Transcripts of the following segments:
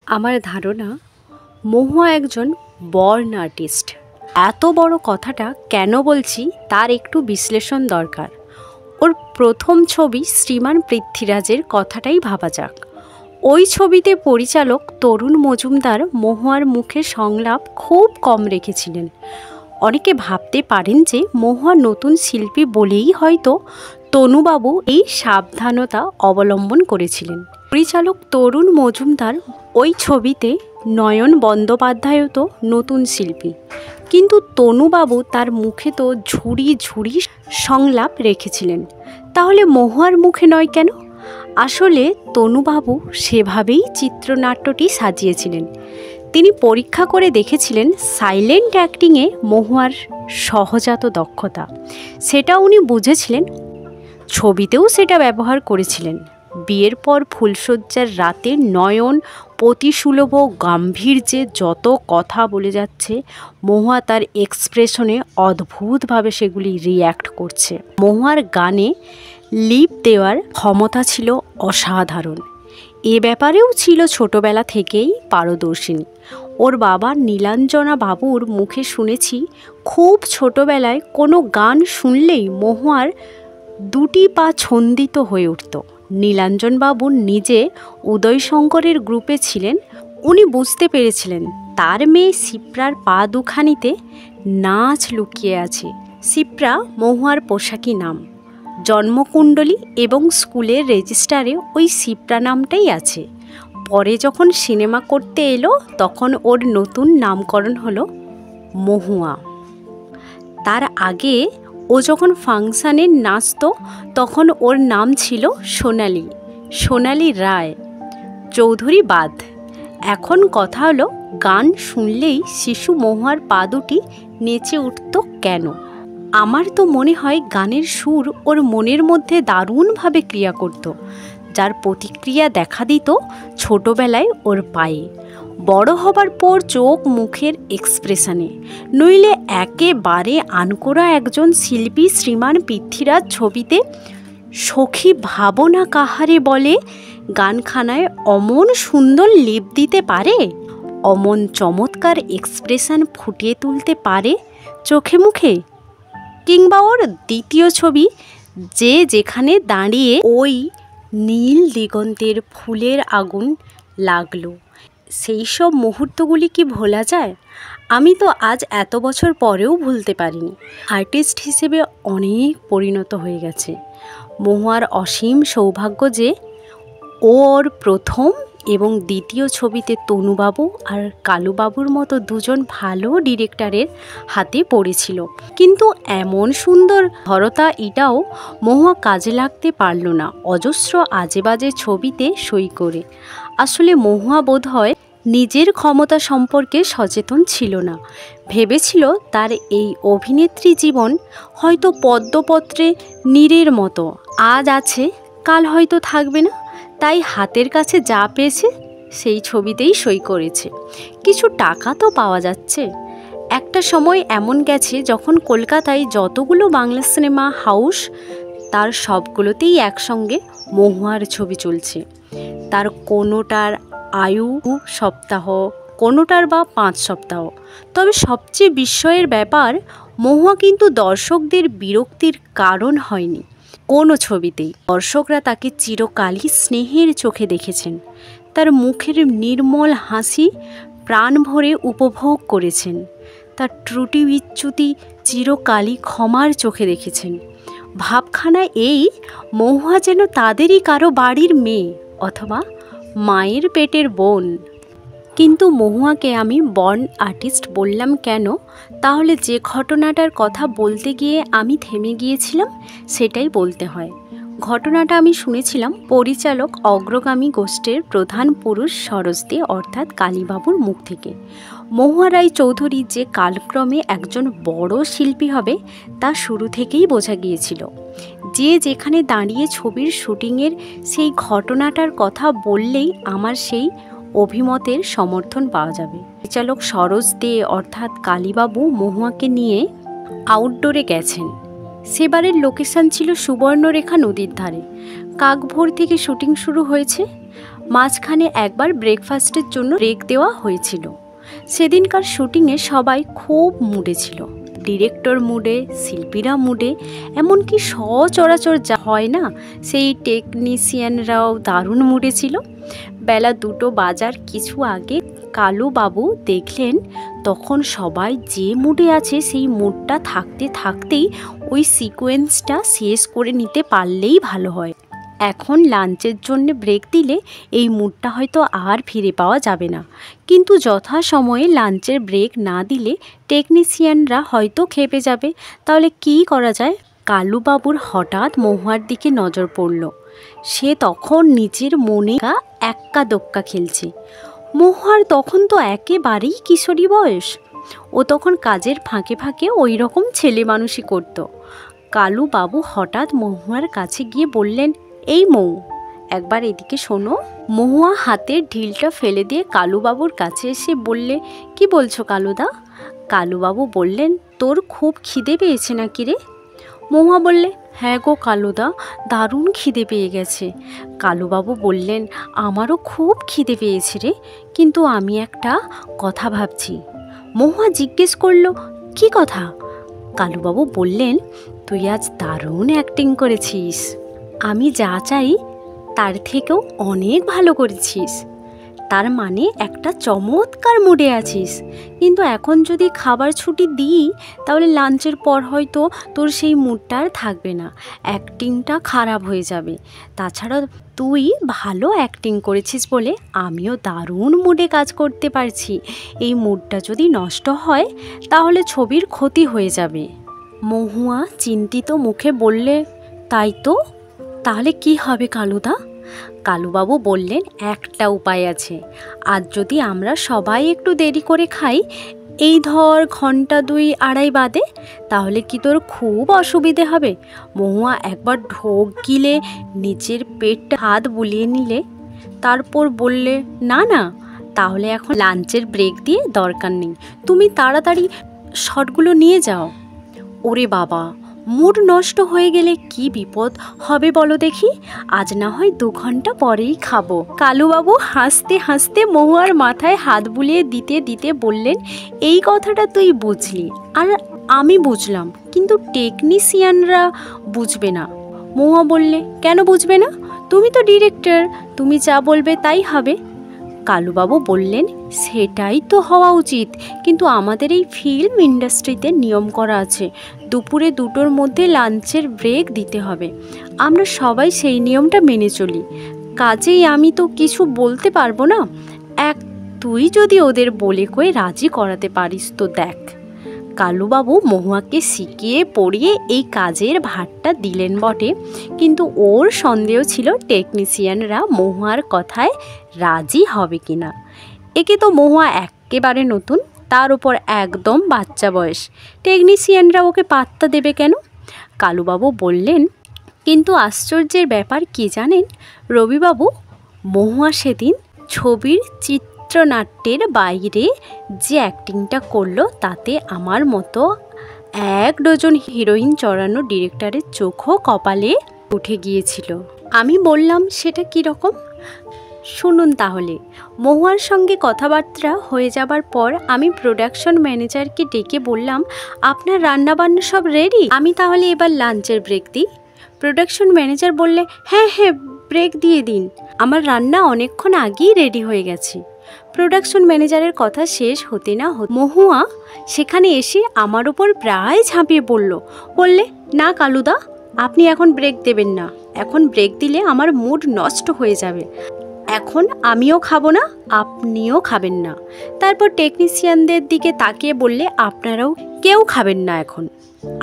আমার ধারণা মহুয়া একজন বর্ন আর্টিস্ট। এত বড় কথাটা কেন বলছি তার একটু বিশ্লেষণ দরকার। ওর প্রথম ছবি শ্রীমান পৃথ্বীরাজের কথাটাই ভাবা যাক। ওই ছবিতে পরিচালক তরুণ মজুমদার মহুয়ার মুখে সংলাপ খুব কম রেখেছিলেন। অনেকে ভাবতে পারেন যে মহুয়া নতুন শিল্পী বলেই হয়তো তনুবাবু এই সাবধানতা অবলম্বন করেছিলেন। পরিচালক তরুণ মজুমদার ওই ছবিতে নয়ন বন্দ্যোপাধ্যায়ও তো নতুন শিল্পী, কিন্তু তনুবাবু তার মুখে তো ঝুড়ি ঝুড়ি সংলাপ রেখেছিলেন। তাহলে মহুয়ার মুখে নয় কেন? আসলে তনুবাবু সেভাবেই চিত্রনাট্যটি সাজিয়েছিলেন। তিনি পরীক্ষা করে দেখেছিলেন সাইলেন্ট অ্যাক্টিংয়ে মহুয়ার সহজাত দক্ষতা। সেটা উনি বুঝেছিলেন, ছবিতেও সেটা ব্যবহার করেছিলেন। বিয়ের পর ফুলশয্যার রাতে নয়ন প্রতিসুলভ গাম্ভীর্যে যত কথা বলে যাচ্ছে, মহুয়া তার এক্সপ্রেশনে অদ্ভুতভাবে সেগুলি রিয়্যাক্ট করছে। মহুয়ার গানে লিপ দেওয়ার ক্ষমতা ছিল অসাধারণ। এ ব্যাপারেও ছিল ছোটবেলা থেকেই পারদর্শিনী। ওর বাবা নীলাঞ্জনা বাবুর মুখে শুনেছি খুব ছোটবেলায় কোনো গান শুনলেই মহুয়ার দুটি পা ছন্দিত হয়ে উঠত। নীলাঞ্জনবাবু নিজে উদয়শঙ্করের গ্রুপে ছিলেন। উনি বুঝতে পেরেছিলেন তার মেয়ে শিপ্রার পা দুখানিতে নাচ লুকিয়ে আছে। শিপ্রা মহুয়ার পোশাকি নাম। জন্মকুণ্ডলী এবং স্কুলের রেজিস্টারে ওই শিপ্রা নামটাই আছে। পরে যখন সিনেমা করতে এলো তখন ওর নতুন নামকরণ হলো মহুয়া। তার আগে ও যখন ফাংশানে নাচত তখন ওর নাম ছিল সোনালী রায় চৌধুরী বাদ। এখন কথা হলো, গান শুনলেই শিশু মহুয়ার পা দুটি নেচে উঠত কেন? আমার তো মনে হয় গানের সুর ওর মনের মধ্যে দারুণভাবে ক্রিয়া করত, যার প্রতিক্রিয়া দেখা দিত ছোটবেলায় ওর পায়ে, বড় হবার পর চোখ মুখের এক্সপ্রেশনে। নইলে একেবারে আনকোড়া একজন শিল্পী শ্রীমান পৃথ্বীরাজ ছবিতে সখী ভাবনা কাহারে বলে গানখানায় অমন সুন্দর লিপ দিতে পারে, অমন চমৎকার এক্সপ্রেশন ফুটিয়ে তুলতে পারে চোখে মুখে। কিংবা ওর দ্বিতীয় ছবি যে যেখানে দাঁড়িয়ে ওই নীল দিগন্তের ফুলের আগুন লাগলো, সেই সব মুহূর্তগুলি কি ভোলা যায়? আমি তো আজ এত বছর পরেও ভুলতে পারিনি। আর্টিস্ট হিসেবে অনেক পরিণত হয়ে গেছে। মহুয়ার অসীম সৌভাগ্য যে ওর প্রথম এবং দ্বিতীয় ছবিতে তনুবাবু আর কালুবাবুর মতো দুজন ভালো ডিরেক্টরের হাতে পড়েছিল। কিন্তু এমন সুন্দর ধরতা এটাও মহুয়া কাজে লাগতে পারল না অজস্র আজে বাজে ছবিতে সই করে। আসলে মহুয়া বোধহয় নিজের ক্ষমতা সম্পর্কে সচেতন ছিল না। ভেবেছিল তার এই অভিনেত্রী জীবন হয়তো পদ্মপত্রে নীরের মতো, আজ আছে কাল হয়তো থাকবে না। তাই হাতের কাছে যা পেয়েছে সেই ছবিতেই সই করেছে। কিছু টাকা তো পাওয়া যাচ্ছে। একটা সময় এমন গেছে যখন কলকাতায় যতগুলো বাংলা সিনেমা হাউস তার সবগুলোতেই একসঙ্গে মহুয়ার ছবি চলছে। তার কোনোটার আয়ু সপ্তাহ, কোনোটার বা 5 সপ্তাহ। তবে সবচেয়ে বিস্ময়ের ব্যাপার, মহুয়া কিন্তু দর্শকদের বিরক্তির কারণ হয়নি কোনো ছবিতেই। দর্শকরা তাকে চিরকালই স্নেহের চোখে দেখেছেন। তার মুখের নির্মল হাসি প্রাণ ভরে উপভোগ করেছেন। তার ত্রুটি বিচ্যুতি চিরকালই ক্ষমার চোখে দেখেছেন। ভাবখানা এই, মহুয়া যেন তাদেরই কারো বাড়ির মেয়ে অথবা মায়ের পেটের বোন। কিন্তু মহুয়াকে আমি বর্ন আর্টিস্ট বললাম কেন? তাহলে যে ঘটনাটার কথা বলতে গিয়ে আমি থেমে গিয়েছিলাম সেটাই বলতে হয়। ঘটনাটা আমি শুনেছিলাম পরিচালক অগ্রগামী গোষ্ঠীর প্রধান পুরুষ সরোজ দে অর্থাৎ কালীবাবুর মুখ থেকে। মহুয়া রায় চৌধুরী যে কালক্রমে একজন বড় শিল্পী হবে তা শুরু থেকেই বোঝা গিয়েছিল। যে যেখানে দাঁড়িয়ে ছবির শুটিংয়ের সেই ঘটনাটার কথা বললেই আমার সেই অভিমতের সমর্থন পাওয়া যাবে। পরিচালক সরোজ দে অর্থাৎ কালীবাবু মহুয়াকে নিয়ে আউটডোরে গেছেন। সেবারের লোকেশন ছিল সুবর্ণরেখা নদীর ধারে। কাকভোর থেকে শুটিং শুরু হয়েছে। মাঝখানে একবার ব্রেকফাস্টের জন্য ব্রেক দেওয়া হয়েছিল। সেদিনকার শুটিংয়ে সবাই খুব মুডে ছিল, ডিরেক্টর মুডে, শিল্পীরা মুডে, এমনকি সচরাচর যা হয় না সেই টেকনিশিয়ানরাও দারুণ মুডে ছিল। বেলা 2টো বাজার কিছু আগে কালুবাবু দেখলেন তখন সবাই যে মুডে আছে সেই মুডটা থাকতে থাকতেই ওই সিকোয়েন্সটা শেষ করে নিতে পারলেই ভালো হয়। এখন লাঞ্চের জন্য ব্রেক দিলে এই মুডটা হয়তো আর ফিরে পাওয়া যাবে না, কিন্তু যথাসময়ে লাঞ্চের ব্রেক না দিলে টেকনিশিয়ানরা হয়তো খেপে যাবে। তাহলে কী করা যায়? কালুবাবুর হঠাৎ মহুয়ার দিকে নজর পড়ল। সে তখন নিজের মনে এক্কা দোক্কা খেলছে। মহুয়ার তখন তো একেবারেই কিশোরী বয়স, ও তখন কাজের ফাঁকে ফাঁকে ওই রকম ছেলে মানুষই করত। কালুবাবু হঠাৎ মহুয়ার কাছে গিয়ে বললেন, এই মৌ, একবার এদিকে শোনো। মহুয়া হাতের ঢিলটা ফেলে দিয়ে কালুবাবুর কাছে এসে বললে, কি বলছো কালুদা? কালুবাবু বললেন, তোর খুব খিদে পেয়েছে নাকি রে? মহুয়া বললে, হ্যাঁ গো কালুদা, দারুণ খিদে পেয়ে গেছে। কালুবাবু বললেন, আমারও খুব খিদে পেয়েছে রে, কিন্তু আমি একটা কথা ভাবছি। মহুয়া জিজ্ঞেস করলো, কি কথা? কালুবাবু বললেন, তুই আজ দারুণ অ্যাক্টিং করেছিস, আমি যা চাই তার থেকেও অনেক ভালো করেছিস। তার মানে একটা চমৎকার মুডে আছিস, কিন্তু এখন যদি খাবার ছুটি দিই তাহলে লাঞ্চের পর হয়তো তোর সেই মুডটা আর থাকবে না, অ্যাক্টিংটা খারাপ হয়ে যাবে। তাছাড়া তুই ভালো অ্যাক্টিং করেছিস বলে আমিও দারুণ মুডে কাজ করতে পারছি। এই মুডটা যদি নষ্ট হয় তাহলে ছবির ক্ষতি হয়ে যাবে। মহুয়া চিন্তিত মুখে বললে, তাই তো, তাহলে কি হবে কালুদা? কালুবাবু বললেন, একটা উপায় আছে। আজ যদি আমরা সবাই একটু দেরি করে খাই, এই ধর 2-2.5 বাদে, তাহলে কি তোর খুব অসুবিধে হবে? মহুয়া একবার ঢোক গিলে নিচের পেটটা হাত বুলিয়ে নিলে, তারপর বললে, না না, তাহলে এখন লাঞ্চের ব্রেক দিয়ে দরকার নেই, তুমি তাড়াতাড়ি শটগুলো নিয়ে যাও। ওরে বাবা, মুড নষ্ট হয়ে গেলে কি বিপদ হবে বলো দেখি, আজ না হয় 2 ঘন্টা পরেই খাবো। কালুবাবু হাসতে হাসতে মহুয়ার মাথায় হাত বুলিয়ে দিতে দিতে বললেন, এই কথাটা তুই বুঝলি আর আমি বুঝলাম, কিন্তু টেকনিশিয়ানরা বুঝবে না। মহুয়া বললে, কেন বুঝবে না? তুমি তো ডিরেক্টর, তুমি যা বলবে তাই হবে। কালুবাবু বললেন, সেটাই তো হওয়া উচিত, কিন্তু আমাদের এই ফিল্ম ইন্ডাস্ট্রিতে নিয়ম করা আছে, দুপুরে 2টোর মধ্যে লাঞ্চের ব্রেক দিতে হবে। আমরা সবাই সেই নিয়মটা মেনে চলি, কাজেই আমি তো কিছু বলতে পারবো না। তুই যদি ওদের বলে কয়ে রাজি করাতে পারিস তো দেখ। কালুবাবু মহুয়াকে শিখিয়ে পড়িয়ে এই কাজের ভারটা দিলেন বটে, কিন্তু ওর সন্দেহ ছিল টেকনিশিয়ানরা মহুয়ার কথায় রাজি হবে কিনা। একে তো মহুয়া একেবারে নতুন, তার উপর একদম বাচ্চা বয়স, টেকনিশিয়ানরা ওকে পাত্তা দেবে কেন? কালুবাবু বললেন, কিন্তু আশ্চর্যের ব্যাপার কি জানেন রবিবাবু, মহুয়া সেদিন ছবির চিত্রনাট্যের বাইরে যে অ্যাক্টিংটা করলো তাতে আমার মতো 1 ডজন হিরোইন চড়ানো ডিরেক্টরের চোখও কপালে উঠে গিয়েছিল। আমি বললাম, সেটা কীরকম? শুনুন তাহলে। মহুয়ার সঙ্গে কথাবার্তা হয়ে যাবার পর আমি প্রোডাকশন ম্যানেজারকে ডেকে বললাম, আপনার রান্নাবান্না সব রেডি, আমি তাহলে এবার লাঞ্চের ব্রেক দিই। প্রোডাকশন ম্যানেজার বললে, হ্যাঁ হ্যাঁ, ব্রেক দিয়ে দিন, আমার রান্না অনেকক্ষণ আগেই রেডি হয়ে গেছে। প্রোডাকশন ম্যানেজারের কথা শেষ হতে না মহুয়া সেখানে এসে আমার ওপর প্রায় ঝাঁপিয়ে বললে, না কালুদা, আপনি এখন ব্রেক দেবেন না, এখন ব্রেক দিলে আমার মুড নষ্ট হয়ে যাবে, এখন আমিও খাবো না, আপনিও খাবেন না। তারপর টেকনিশিয়ানদের দিকে তাকিয়ে বললে, আপনারাও কেউ খাবেন না এখন,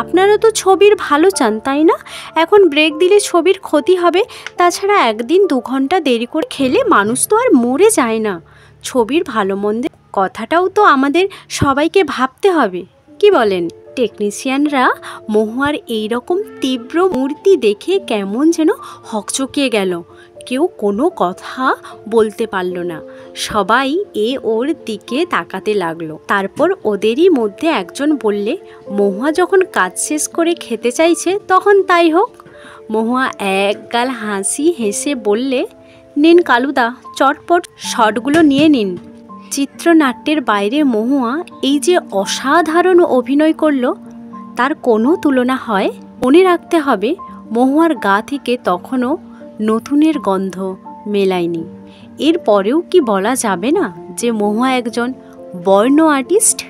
আপনারা তো ছবির ভালো চান তাই না? এখন ব্রেক দিলে ছবির ক্ষতি হবে, তাছাড়া একদিন 2 ঘন্টা দেরি করে খেলে মানুষ তো আর মরে যায় না, ছবির ভালো মন্দের কথাটাও তো আমাদের সবাইকে ভাবতে হবে, কি বলেন? টেকনিশিয়ানরা মহুয়ার এইরকম তীব্র মূর্তি দেখে কেমন যেন হকচকিয়ে গেল, কেউ কোনো কথা বলতে পারল না, সবাই ওর দিকে তাকাতে লাগলো। তারপর ওদেরই মধ্যে একজন বললে, মহুয়া যখন কাজ শেষ করে খেতে চাইছে তখন তাই হোক। মহুয়া একগাল হাসি হেসে বললে, নিন কালুদা, চটপট শটগুলো নিয়ে নিন। চিত্রনাট্যের বাইরে মহুয়া এই যে অসাধারণ অভিনয় করলো তার কোনো তুলনা হয়? মনে রাখতে হবে মহুয়ার গা থেকে তখনও নতুনের গন্ধ মেলায়নি। এরপরেও কি বলা যাবে না যে মহুয়া একজন বর্ণ আর্টিস্ট?